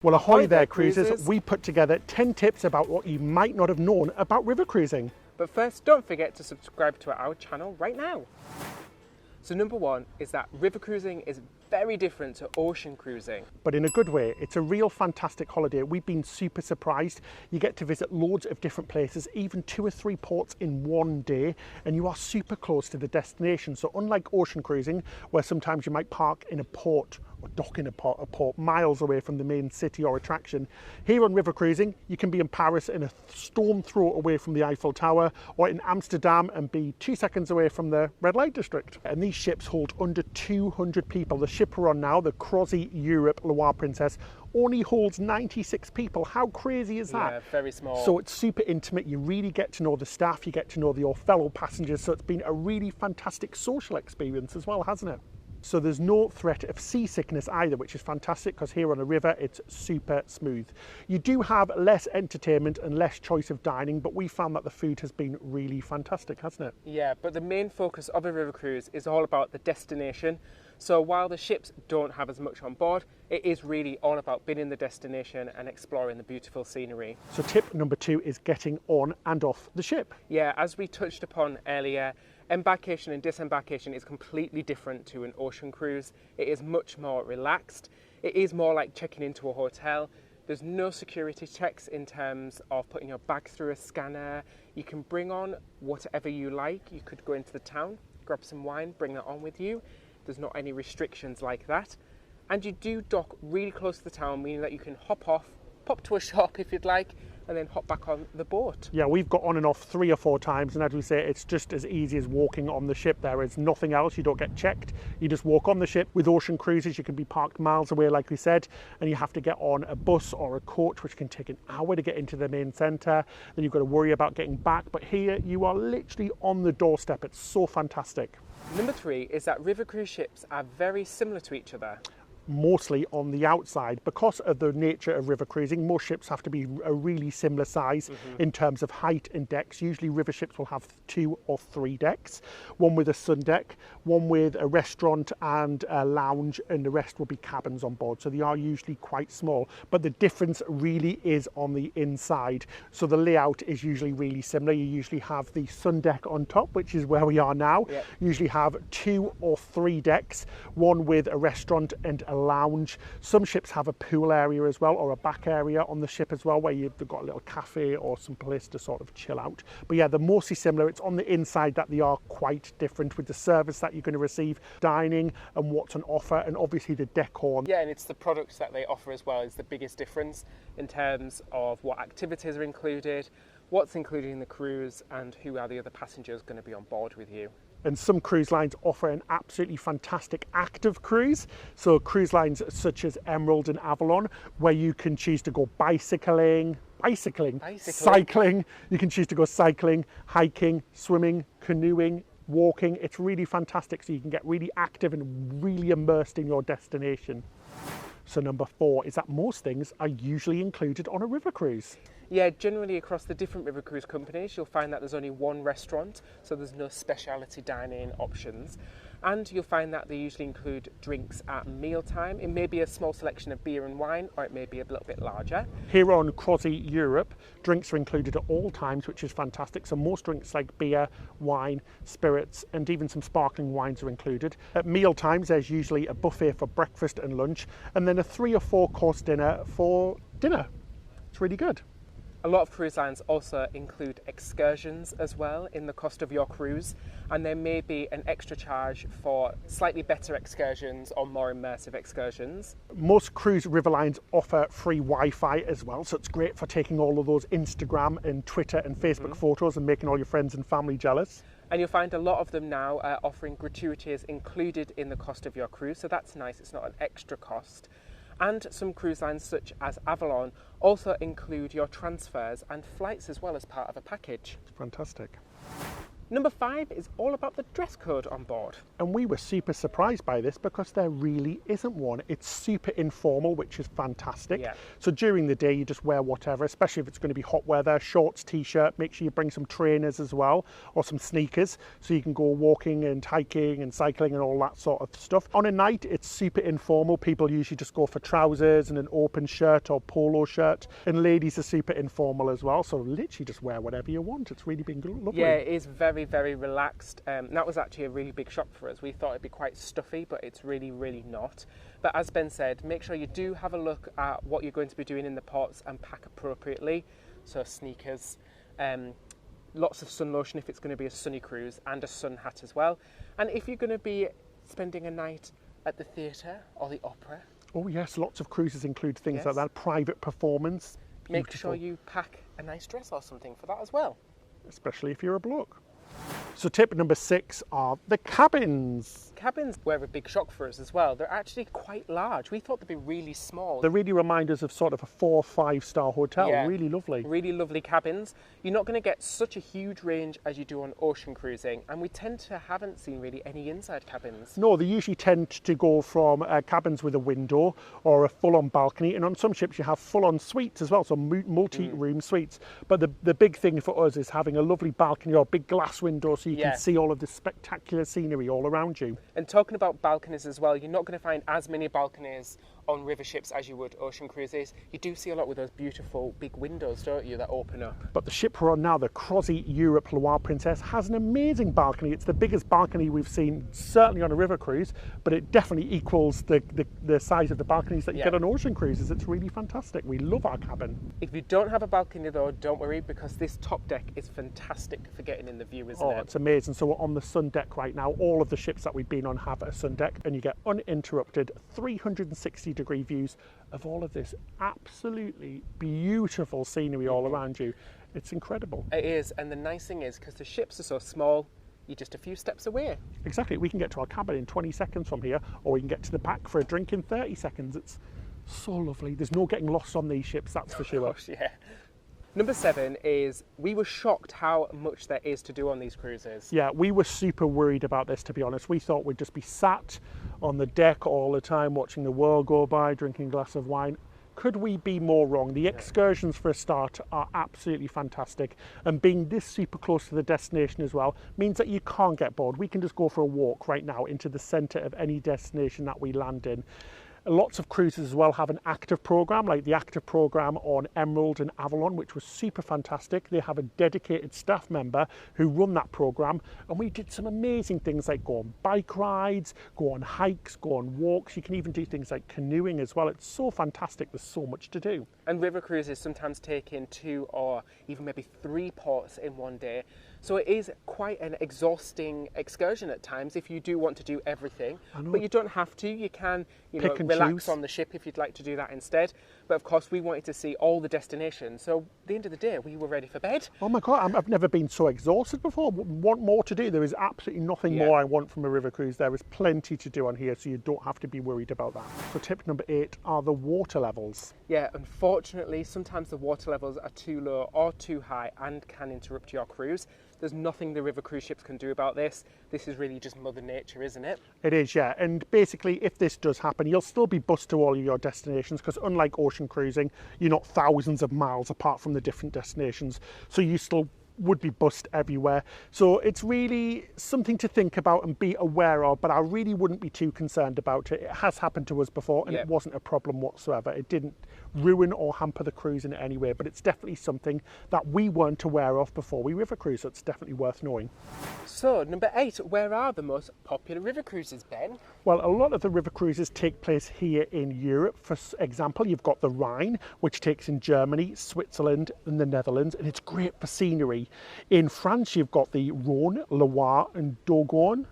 Well, ahoy there, cruisers. We put together 10 tips about what you might not have known about river cruising. But first, don't forget to subscribe to our channel right now. So number one is that river cruising is very different to ocean cruising. But in a good way. It's a real fantastic holiday. We've been super surprised. You get to visit loads of different places, even 2 or 3 ports in one day, and you are super close to the destination. So unlike ocean cruising, where sometimes you might park in a port or dock in a port miles away from the main city or attraction, here on river cruising, you can be in Paris in a stone throw away from the Eiffel Tower, or in Amsterdam and be 2 seconds away from the red light district. And these ships hold under 200 people. The ship we're on now, the Crossy Europe Loire Princess, only holds 96 people. How crazy is that? Yeah, very small. So it's super intimate. You really get to know the staff, you get to know your fellow passengers. So it's been a really fantastic social experience as well, hasn't it? So there's no threat of seasickness either, which is fantastic because here on a river it's super smooth. You do have less entertainment and less choice of dining, but we found that the food has been really fantastic, hasn't it? Yeah, but the main focus of a river cruise is all about the destination. So while the ships don't have as much on board, it is really all about being in the destination and exploring the beautiful scenery. So tip number 2 is getting on and off the ship. Yeah, as we touched upon earlier, embarkation and disembarkation is completely different to an ocean cruise. It is much more relaxed. It is more like checking into a hotel. There's no security checks in terms of putting your bag through a scanner. You can bring on whatever you like. You could go into the town, grab some wine, bring that on with you. There's not any restrictions like that. And you do dock really close to the town, meaning that you can hop off, pop to a shop if you'd like, and then hop back on the boat. Yeah, we've got on and off 3 or 4 times, and as we say, it's just as easy as walking on the ship. There is nothing else. You don't get checked. You just walk on the ship. With ocean cruises, you can be parked miles away, like we said, and you have to get on a bus or a coach, which can take an hour to get into the main centre. Then you've got to worry about getting back. But here, you are literally on the doorstep. It's so fantastic. Number 3 is that river cruise ships are very similar to each other. Mostly on the outside. Because of the nature of river cruising, most ships have to be a really similar size in terms of height and decks. Usually river ships will have 2 or 3 decks, one with a sun deck, one with a restaurant and a lounge, and the rest will be cabins on board. So they are usually quite small, but the difference really is on the inside. So the layout is usually really similar. You usually have the sun deck on top, which is where we are now. Yep. Usually have 2 or 3 decks, one with a restaurant and a lounge. Some ships have a pool area as well, or a back area on the ship as well, where they've got a little cafe or some place to sort of chill out. But yeah, they're mostly similar. It's on the inside that they are quite different, with the service that you're going to receive, dining and what's on offer, and obviously the decor. Yeah, and it's the products that they offer as well is the biggest difference in terms of what activities are included, what's included in the cruise, and who are the other passengers going to be on board with you. And some cruise lines offer an absolutely fantastic active cruise. So cruise lines such as Emerald and Avalon, where you can choose to go cycling. You can choose to go cycling, hiking, swimming, canoeing, walking. It's really fantastic. So you can get really active and really immersed in your destination. So number 4 is that most things are usually included on a river cruise. Yeah, generally across the different river cruise companies, you'll find that there's only one restaurant, so there's no specialty dining options. And you'll find that they usually include drinks at mealtime. It may be a small selection of beer and wine, or it may be a little bit larger. Here on Crossy Europe, drinks are included at all times, which is fantastic. So most drinks like beer, wine, spirits, and even some sparkling wines are included. At meal times, there's usually a buffet for breakfast and lunch, and then a 3 or 4 course dinner for dinner. It's really good. A lot of cruise lines also include excursions as well in the cost of your cruise, and there may be an extra charge for slightly better excursions or more immersive excursions. Most cruise river lines offer free Wi-Fi as well, so it's great for taking all of those Instagram and Twitter and Facebook photos and making all your friends and family jealous. And you'll find a lot of them now are offering gratuities included in the cost of your cruise, so that's nice, it's not an extra cost. And some cruise lines such as Avalon also include your transfers and flights as well as part of a package. Fantastic. Number 5 is all about the dress code on board. And we were super surprised by this because there really isn't one. It's super informal, which is fantastic. Yeah. So during the day, you just wear whatever, especially if it's going to be hot weather, shorts, t-shirt. Make sure you bring some trainers as well, or some sneakers, so you can go walking and hiking and cycling and all that sort of stuff. On a night, it's super informal. People usually just go for trousers and an open shirt or polo shirt. And ladies are super informal as well. So literally just wear whatever you want. It's really been lovely. Yeah, it is very, very relaxed. That was actually a really big shock for us. We thought it'd be quite stuffy, but it's really, really not. But as Ben said, make sure you do have a look at what you're going to be doing in the ports and pack appropriately. So sneakers, lots of sun lotion if it's going to be a sunny cruise, and a sun hat as well. And if you're going to be spending a night at the theatre or the opera. Oh yes, lots of cruises include things Yes. like that. Private performance. Make Beautiful. sure you pack a nice dress or something for that as well. Especially if you're a bloke. So tip number 6 are the cabins. Cabins were a big shock for us as well. They're actually quite large. We thought they'd be really small. They really remind us of sort of a 4 or 5 star hotel. Yeah. Really lovely. Really lovely cabins. You're not going to get such a huge range as you do on ocean cruising, and we haven't seen really any inside cabins. No, they usually tend to go from cabins with a window or a full-on balcony, and on some ships you have full-on suites as well, so multi-room suites. But the big thing for us is having a lovely balcony or big glass window so you Yeah. can see all of this spectacular scenery all around you. And talking about balconies as well, you're not going to find as many balconies on river ships as you would ocean cruises. You do see a lot with those beautiful big windows, don't you, that open up. But the ship we're on now, the Crozzy Europe Loire Princess, has an amazing balcony. It's the biggest balcony we've seen, certainly on a river cruise, but it definitely equals the size of the balconies that you Yeah. get on ocean cruises. It's really fantastic. We love our cabin. If you don't have a balcony though, don't worry, because this top deck is fantastic for getting in the view, isn't Oh, it? it's amazing. So we're on the sun deck right now. All of the ships that we've been on have a sun deck, and you get uninterrupted 360-degree views of all of this absolutely beautiful scenery all around you. It's incredible. It is, and the nice thing is, because the ships are so small, you're just a few steps away. Exactly. We can get to our cabin in 20 seconds from here, or we can get to the back for a drink in 30 seconds. It's so lovely. There's no getting lost on these ships, that's for sure. Gosh, yeah. Number 7 is, we were shocked how much there is to do on these cruises. Yeah, we were super worried about this, to be honest. We thought we'd just be sat on the deck all the time watching the world go by, drinking a glass of wine. Could we be more wrong? The excursions, for a start, are absolutely fantastic, and being this super close to the destination as well means that you can't get bored. We can just go for a walk right now into the centre of any destination that we land in. Lots of cruises as well have an active program, like the active program on Emerald and Avalon, which was super fantastic. They have a dedicated staff member who run that program, and we did some amazing things like go on bike rides, go on hikes, go on walks. You can even do things like canoeing as well. It's so fantastic. There's so much to do. And river cruises sometimes take in 2 or even maybe 3 ports in one day. So it is quite an exhausting excursion at times if you do want to do everything. But you don't have to. You can, Pick and relax choose. on the ship if you'd like to do that instead. But of course, we wanted to see all the destinations. So at the end of the day, we were ready for bed. Oh my God, I've never been so exhausted before. Want more to do. There is absolutely nothing Yeah. more I want from a river cruise. There is plenty to do on here, so you don't have to be worried about that. So tip number 8 are the water levels. Yeah, unfortunately, sometimes the water levels are too low or too high and can interrupt your cruise. There's nothing the river cruise ships can do about this. This is really just Mother Nature, isn't it? It is, yeah. And basically, if this does happen, you'll still be bussed to all of your destinations, because unlike ocean cruising, you're not thousands of miles apart from the different destinations. So you still would be bussed everywhere. So it's really something to think about and be aware of, but I really wouldn't be too concerned about it. It has happened to us before, and Yeah. it wasn't a problem whatsoever. It didn't ruin or hamper the cruise in any way, but it's definitely something that we weren't aware of before we river cruise, so it's definitely worth knowing. So, number 8, where are the most popular river cruises, Ben? Well, a lot of the river cruises take place here in Europe. For example, you've got the Rhine, which takes in Germany, Switzerland and the Netherlands, and it's great for scenery. In France, you've got the Rhône, Loire and Dordogne,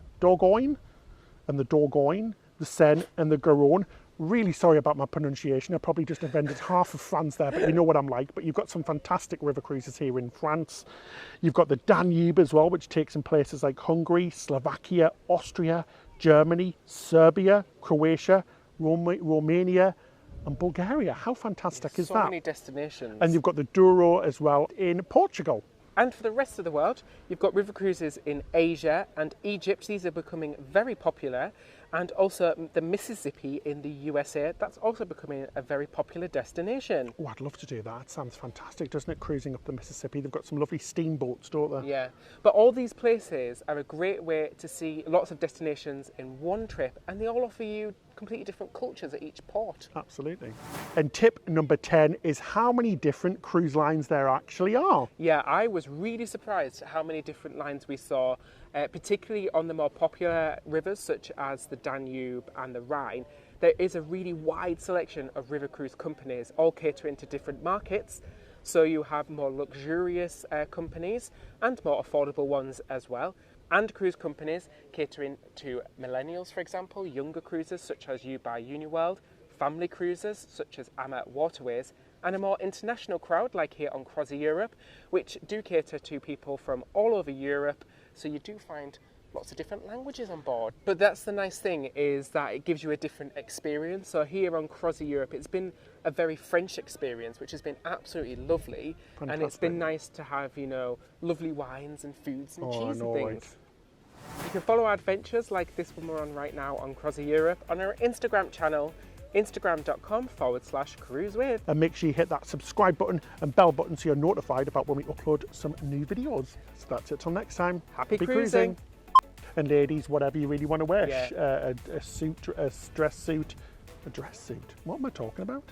and the Dordogne, the Seine and the Garonne. Really sorry about my pronunciation. I probably just offended half of France there, but you know what I'm like. But you've got some fantastic river cruises here in France. You've got the Danube as well, which takes in places like Hungary, Slovakia, Austria, Germany, Serbia, Croatia, Romania and Bulgaria. How fantastic is So that? many destinations. And you've got the Douro as well in Portugal. And for the rest of the world, you've got river cruises in Asia and Egypt. These are becoming very popular. And also the Mississippi in the USA, that's also becoming a very popular destination. Oh, I'd love to do that. Sounds fantastic, doesn't it? Cruising up the Mississippi. They've got some lovely steamboats, don't they? Yeah, but all these places are a great way to see lots of destinations in one trip, and they all offer you completely different cultures at each port. Absolutely. And tip number 10 is how many different cruise lines there actually are. Yeah, I was really surprised at how many different lines we saw, particularly on the more popular rivers such as the Danube and the Rhine. There is a really wide selection of river cruise companies, all catering to different markets. So you have more luxurious companies and more affordable ones as well. And cruise companies catering to millennials, for example, younger cruisers such as You by Uniworld, family cruisers such as Ama Waterways, and a more international crowd like here on Cross Europe, which do cater to people from all over Europe. So you do find lots of different languages on board. But that's the nice thing, is that it gives you a different experience. So here on Cross Europe, it's been a very French experience, which has been absolutely lovely. Fantastic. And it's been nice to have, you know, lovely wines and foods and cheese and things. You can follow our adventures like this one we're on right now on Cross Europe on our Instagram channel, instagram.com/cruisewith. And make sure you hit that subscribe button and bell button so you're notified about when we upload some new videos. So that's it till next time. Happy cruising. And ladies, whatever you really want to wear, Yeah. a suit, a dress suit. What am I talking about?